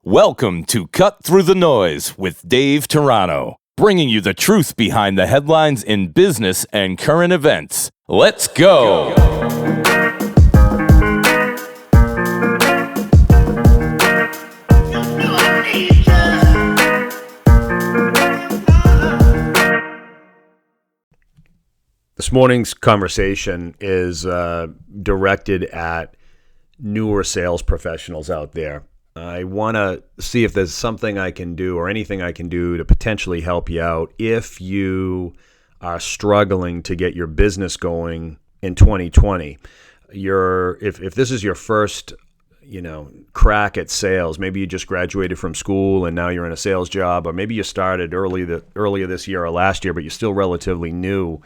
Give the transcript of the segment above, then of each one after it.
Welcome to Cut Through the Noise with Dave Toronto, bringing you the truth behind the headlines in business and current events. Let's go! This morning's conversation is directed at newer sales professionals out there. I want to see if there's something I can do or anything I can do to potentially help you out if you are struggling to get your business going in 2020. If this is your first, crack at sales, maybe you just graduated from school and now you're in a sales job, or maybe you started earlier this year or last year, but you're still relatively new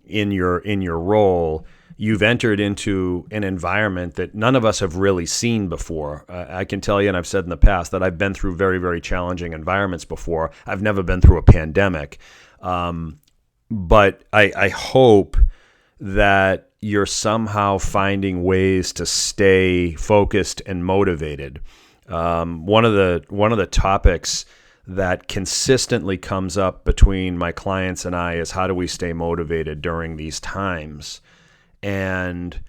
in your role. You've entered into an environment that none of us have really seen before. I can tell you, and I've said in the past, that I've been through very, very challenging environments before. I've never been through a pandemic. But I hope that you're somehow finding ways to stay focused and motivated. One of the topics that consistently comes up between my clients and I is how do we stay motivated during these times? And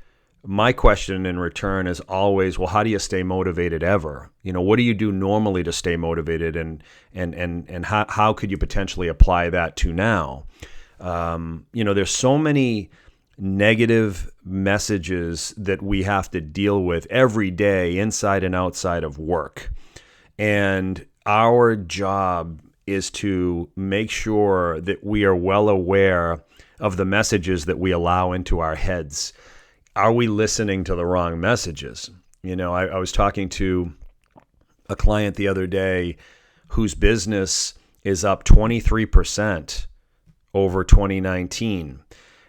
my question in return is always, well, how do you stay motivated ever? What do you do normally to stay motivated, and how could you potentially apply that to now? There's so many negative messages that we have to deal with every day, inside and outside of work. And our job is to make sure that we are well aware of the messages that we allow into our heads. Are we listening to the wrong messages? I was talking to a client the other day whose business is up 23% over 2019.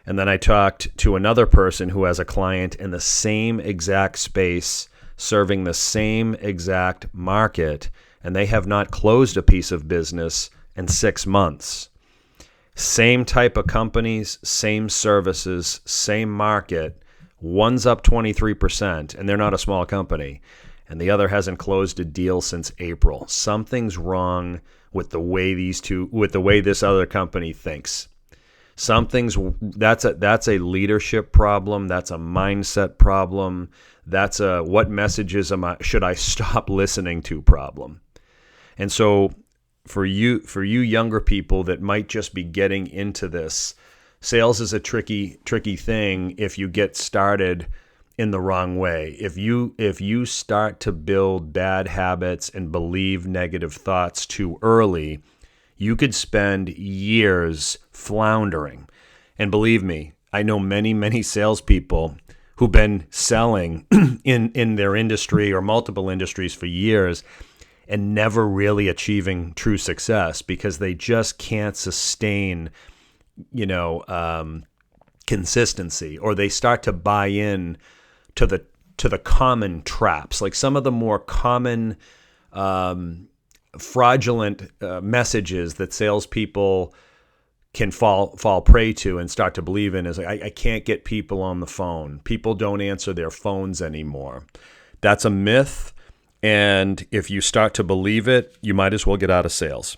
And then I talked to another person who has a client in the same exact space, serving the same exact market, and they have not closed a piece of business in 6 months. Same type of companies, same services, same market. One's up 23%, and they're not a small company, and the other hasn't closed a deal since April. Something's wrong with the way this other company thinks. That's a leadership problem. That's a mindset problem. That's a what messages should I stop listening to problem. And so for you younger people that might just be getting into this, sales is a tricky thing if you get started in the wrong way. If you start to build bad habits and believe negative thoughts too early, you could spend years floundering. And believe me, I know many, many salespeople who've been selling in their industry or multiple industries for years and never really achieving true success because they just can't sustain, consistency, or they start to buy in to the common traps, like some of the more common fraudulent messages that salespeople can fall prey to and start to believe in is like, I can't get people on the phone. People don't answer their phones anymore. That's a myth. And if you start to believe it, you might as well get out of sales.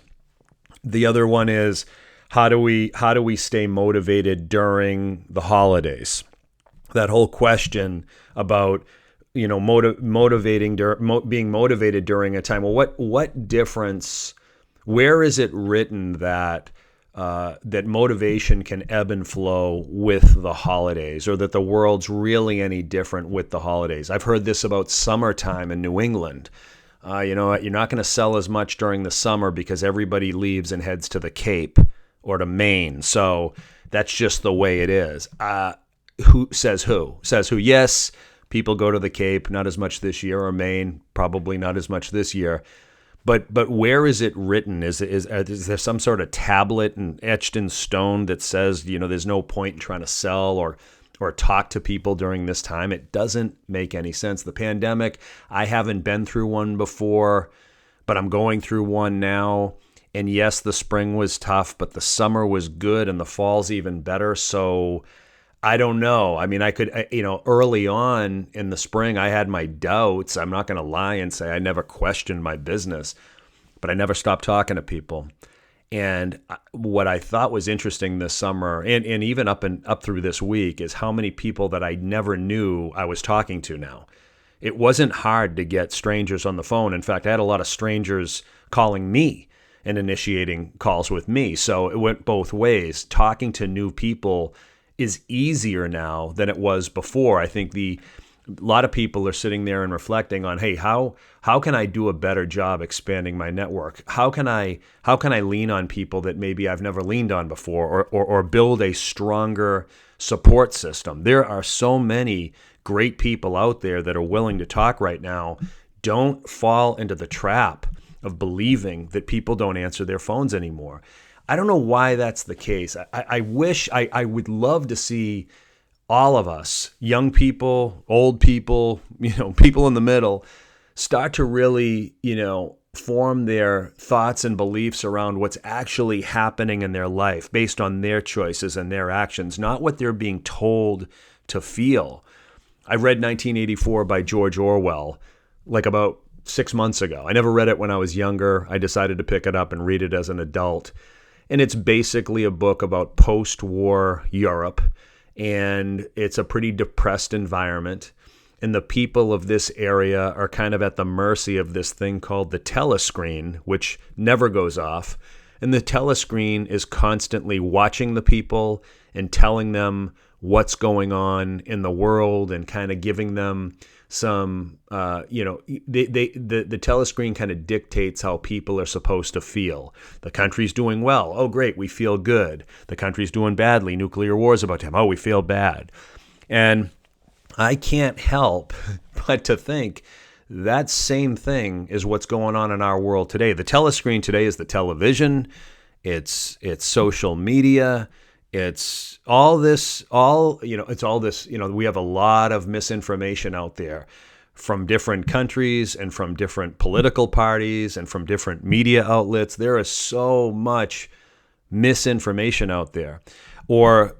The other one is how do we stay motivated during the holidays? That whole question about being motivated during a time. Well, what difference? Where is it written that motivation can ebb and flow with the holidays, or that the world's really any different with the holidays? I've heard this about summertime in New England. You're not going to sell as much during the summer because everybody leaves and heads to the Cape or to Maine. So that's just the way it is. Who says who? Yes, people go to the Cape, not as much this year, or Maine, probably not as much this year. But where is it written? Is there some sort of tablet and etched in stone that says, there's no point in trying to sell or talk to people during this time? It doesn't make any sense. The pandemic, I haven't been through one before, but I'm going through one now. And yes, the spring was tough, but the summer was good and the fall's even better. So I don't know. I mean, early on in the spring, I had my doubts. I'm not going to lie and say I never questioned my business, but I never stopped talking to people. And what I thought was interesting this summer, and even up through this week, is how many people that I never knew I was talking to now. It wasn't hard to get strangers on the phone. In fact, I had a lot of strangers calling me and initiating calls with me. So it went both ways. Talking to new people is easier now than it was before. I think a lot of people are sitting there and reflecting on, hey, how can I do a better job expanding my network? How can I lean on people that maybe I've never leaned on before, or build a stronger support system? There are so many great people out there that are willing to talk right now. Don't fall into the trap of believing that people don't answer their phones anymore. I don't know why that's the case. I would love to see all of us, young people, old people, people in the middle, start to really, form their thoughts and beliefs around what's actually happening in their life based on their choices and their actions, not what they're being told to feel. I read 1984 by George Orwell like about 6 months ago. I never read it when I was younger. I decided to pick it up and read it as an adult. And it's basically a book about post-war Europe. And it's a pretty depressed environment. And the people of this area are kind of at the mercy of this thing called the telescreen, which never goes off. And the telescreen is constantly watching the people and telling them what's going on in the world and kind of giving them some, the telescreen kind of dictates how people are supposed to feel. The country's doing well. Oh, great. We feel good. The country's doing badly. Nuclear war's about to happen. Oh, we feel bad. And I can't help but to think that same thing is what's going on in our world today. The telescreen today is the television. It's social media. It's all this. We have a lot of misinformation out there from different countries and from different political parties and from different media outlets. There is so much misinformation out there. Or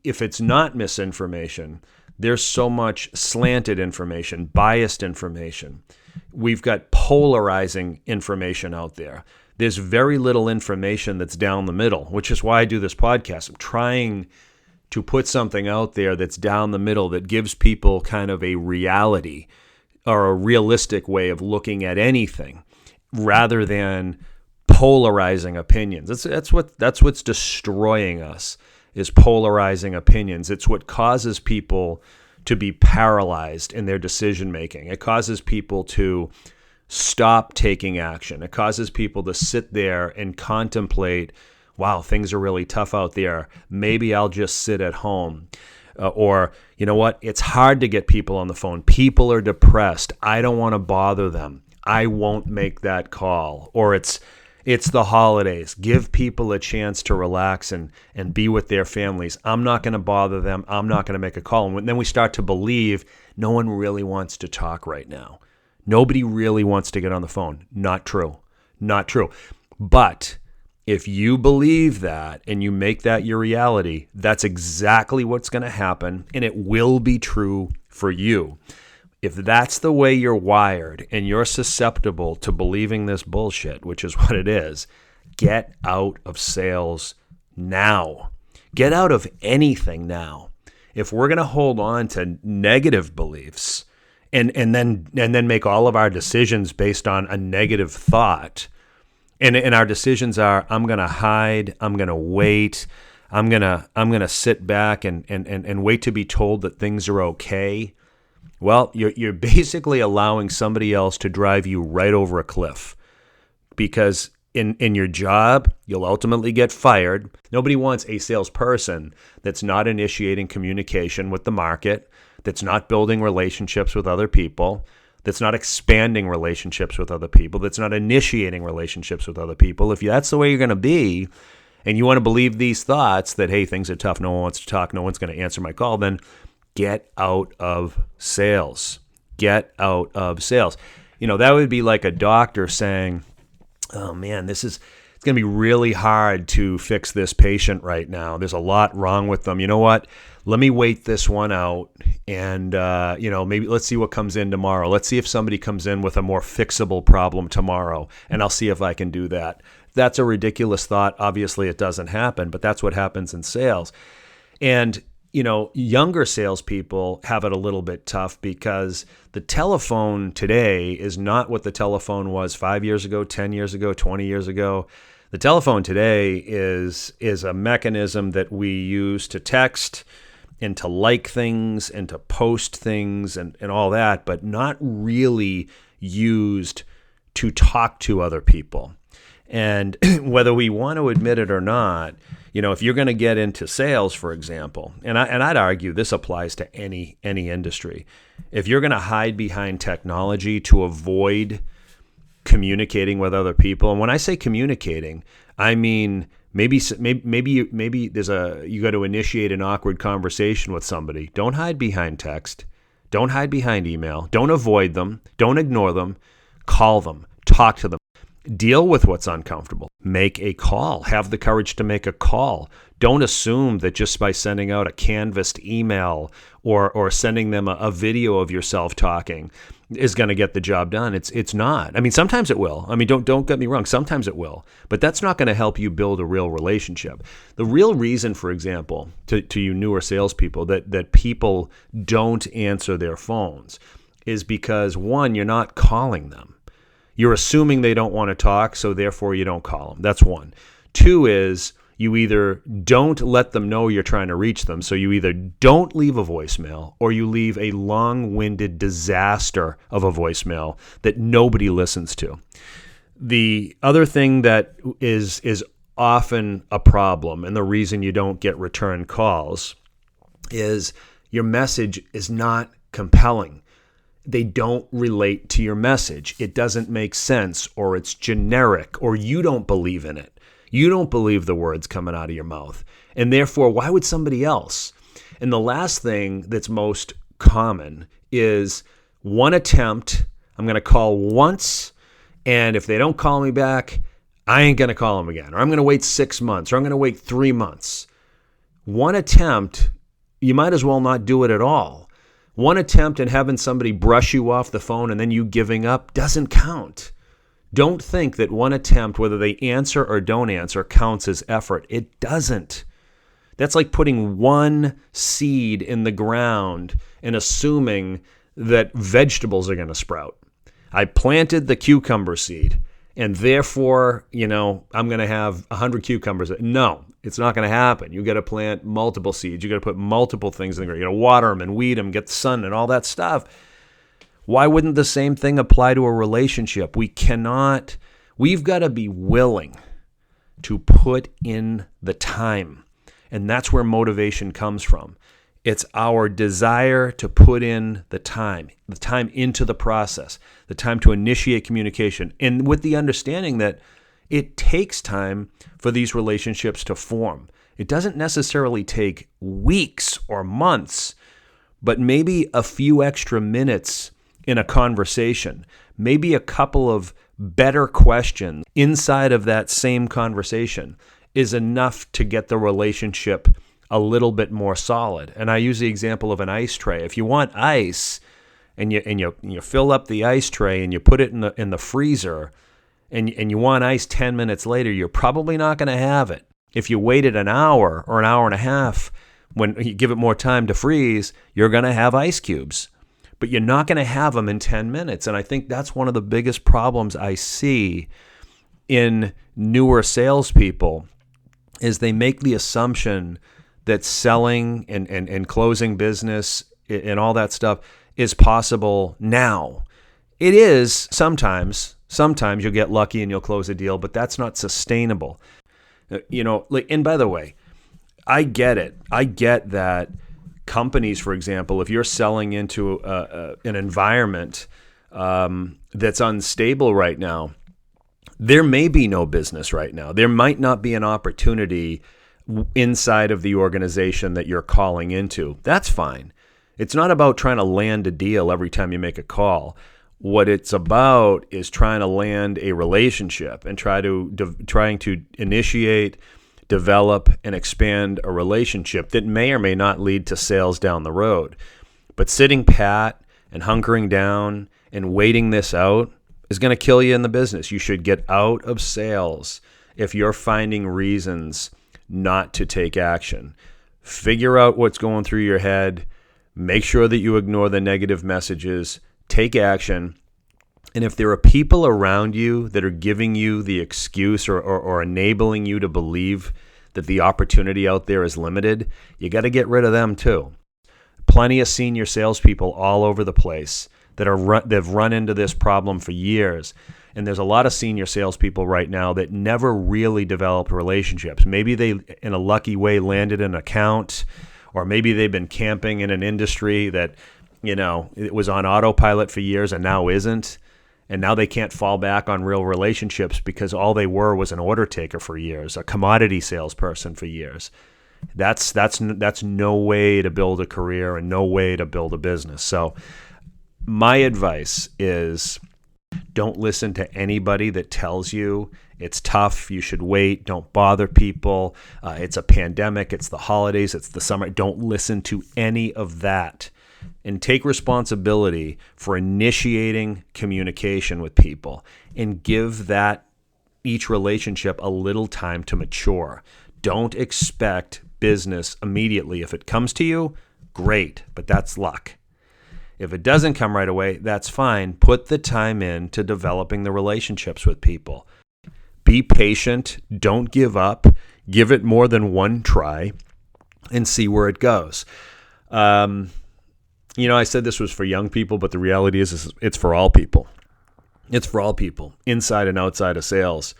if it's not misinformation, there's so much slanted information, biased information. We've got polarizing information out there. There's very little information that's down the middle, which is why I do this podcast. I'm trying to put something out there that's down the middle that gives people kind of a reality or a realistic way of looking at anything rather than polarizing opinions. That's what's destroying us, is polarizing opinions. It's what causes people to be paralyzed in their decision making. It causes people to stop taking action. It causes people to sit there and contemplate, wow, things are really tough out there. Maybe I'll just sit at home. Or, you know what? It's hard to get people on the phone. People are depressed. I don't want to bother them. I won't make that call. Or it's the holidays. Give people a chance to relax and be with their families. I'm not going to bother them. I'm not going to make a call. And then we start to believe no one really wants to talk right now. Nobody really wants to get on the phone. Not true. Not true. But if you believe that and you make that your reality, that's exactly what's going to happen, and it will be true for you. If that's the way you're wired and you're susceptible to believing this bullshit, which is what it is, get out of sales now. Get out of anything now. If we're going to hold on to negative beliefs and then make all of our decisions based on a negative thought, and our decisions are, I'm going to hide, I'm going to wait, I'm going to sit back and wait to be told that things are okay. Well, you're basically allowing somebody else to drive you right over a cliff, because in your job, you'll ultimately get fired. Nobody wants a salesperson that's not initiating communication with the market, that's not building relationships with other people, that's not expanding relationships with other people, that's not initiating relationships with other people. If that's the way you're going to be, and you want to believe these thoughts that, hey, things are tough, no one wants to talk, no one's going to answer my call, then get out of sales. Get out of sales. That would be like a doctor saying, oh man, it's it's going to be really hard to fix this patient right now. There's a lot wrong with them. You know what? Let me wait this one out, and maybe let's see what comes in tomorrow. Let's see if somebody comes in with a more fixable problem tomorrow, and I'll see if I can do that. That's a ridiculous thought. Obviously, it doesn't happen, but that's what happens in sales. And younger salespeople have it a little bit tough because the telephone today is not what the telephone was 5 years ago, 10 years ago, 20 years ago. The telephone today is a mechanism that we use to text and to like things and to post things and all that, but not really used to talk to other people. And whether we want to admit it or not, if you're going to get into sales, for example, and I'd argue this applies to any industry. If you're going to hide behind technology to avoid communicating with other people, and when I say communicating, I mean maybe there's you got to initiate an awkward conversation with somebody. Don't hide behind text. Don't hide behind email. Don't avoid them. Don't ignore them. Call them. Talk to them. Deal with what's uncomfortable. Make a call. Have the courage to make a call. Don't assume that just by sending out a canvassed email or sending them a video of yourself talking is going to get the job done. It's not. I mean, sometimes it will. I mean, don't get me wrong. Sometimes it will. But that's not going to help you build a real relationship. The real reason, for example, to you newer salespeople, that people don't answer their phones is because, one, you're not calling them. You're assuming they don't want to talk, so therefore you don't call them. That's one. Two is you either don't let them know you're trying to reach them, so you either don't leave a voicemail or you leave a long-winded disaster of a voicemail that nobody listens to. The other thing that is often a problem, and the reason you don't get return calls, is your message is not compelling. They don't relate to your message. It doesn't make sense, or it's generic, or you don't believe in it. You don't believe the words coming out of your mouth. And therefore, why would somebody else? And the last thing that's most common is one attempt. I'm going to call once, and if they don't call me back, I ain't going to call them again. Or I'm going to wait 6 months, or I'm going to wait 3 months. One attempt, you might as well not do it at all. One attempt and having somebody brush you off the phone and then you giving up doesn't count. Don't think that one attempt, whether they answer or don't answer, counts as effort. It doesn't. That's like putting one seed in the ground and assuming that vegetables are going to sprout. I planted the cucumber seed, and therefore, I'm going to have 100 cucumbers. No, it's not going to happen. You got to plant multiple seeds. You got to put multiple things in the ground. You got to water them and weed them, get the sun and all that stuff. Why wouldn't the same thing apply to a relationship? We've got to be willing to put in the time. And that's where motivation comes from. It's our desire to put in the time into the process, the time to initiate communication, and with the understanding that it takes time for these relationships to form. It doesn't necessarily take weeks or months, but maybe a few extra minutes in a conversation, maybe a couple of better questions inside of that same conversation is enough to get the relationship a little bit more solid. And I use the example of an ice tray. If you want ice and you fill up the ice tray and you put it in the freezer and you want ice 10 minutes later, you're probably not going to have it. If you waited an hour or an hour and a half, when you give it more time to freeze, you're going to have ice cubes. But you're not going to have them in 10 minutes. And I think that's one of the biggest problems I see in newer salespeople is they make the assumption that selling and closing business and all that stuff is possible now. It is sometimes. Sometimes you'll get lucky and you'll close a deal, but that's not sustainable. And by the way, I get it. I get that companies, for example, if you're selling into an environment that's unstable right now, there may be no business right now. There might not be an opportunity inside of the organization that you're calling into. That's fine. It's not about trying to land a deal every time you make a call. What it's about is trying to land a relationship and trying to initiate, develop, and expand a relationship that may or may not lead to sales down the road. But sitting pat and hunkering down and waiting this out is going to kill you in the business. You should get out of sales if you're finding reasons not to take action. Figure out what's going through your head. Make sure that you ignore the negative messages. Take action. And if there are people around you that are giving you the excuse or enabling you to believe that the opportunity out there is limited, you got to get rid of them too. Plenty of senior salespeople all over the place they've run into this problem for years. And there's a lot of senior salespeople right now that never really developed relationships. Maybe they, in a lucky way, landed an account, or maybe they've been camping in an industry that, it was on autopilot for years and now isn't. And now they can't fall back on real relationships because all they were was an order taker for years, a commodity salesperson for years. That's no way to build a career and no way to build a business. So my advice is, don't listen to anybody that tells you it's tough, you should wait, don't bother people, it's a pandemic, it's the holidays, it's the summer. Don't listen to any of that. And take responsibility for initiating communication with people and give each relationship a little time to mature. Don't expect business immediately. If it comes to you, great, but that's luck. If it doesn't come right away, that's fine. Put the time in to developing the relationships with people. Be patient. Don't give up. Give it more than one try and see where it goes. I said this was for young people, but the reality is it's for all people. It's for all people, inside and outside of sales.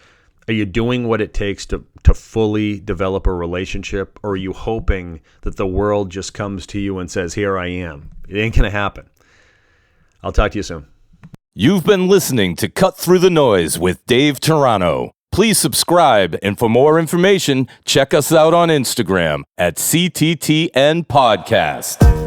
Are you doing what it takes to fully develop a relationship, or are you hoping that the world just comes to you and says, here I am? It ain't going to happen. I'll talk to you soon. You've been listening to Cut Through the Noise with Dave Toronto. Please subscribe, and for more information, check us out on Instagram at CTTN Podcast.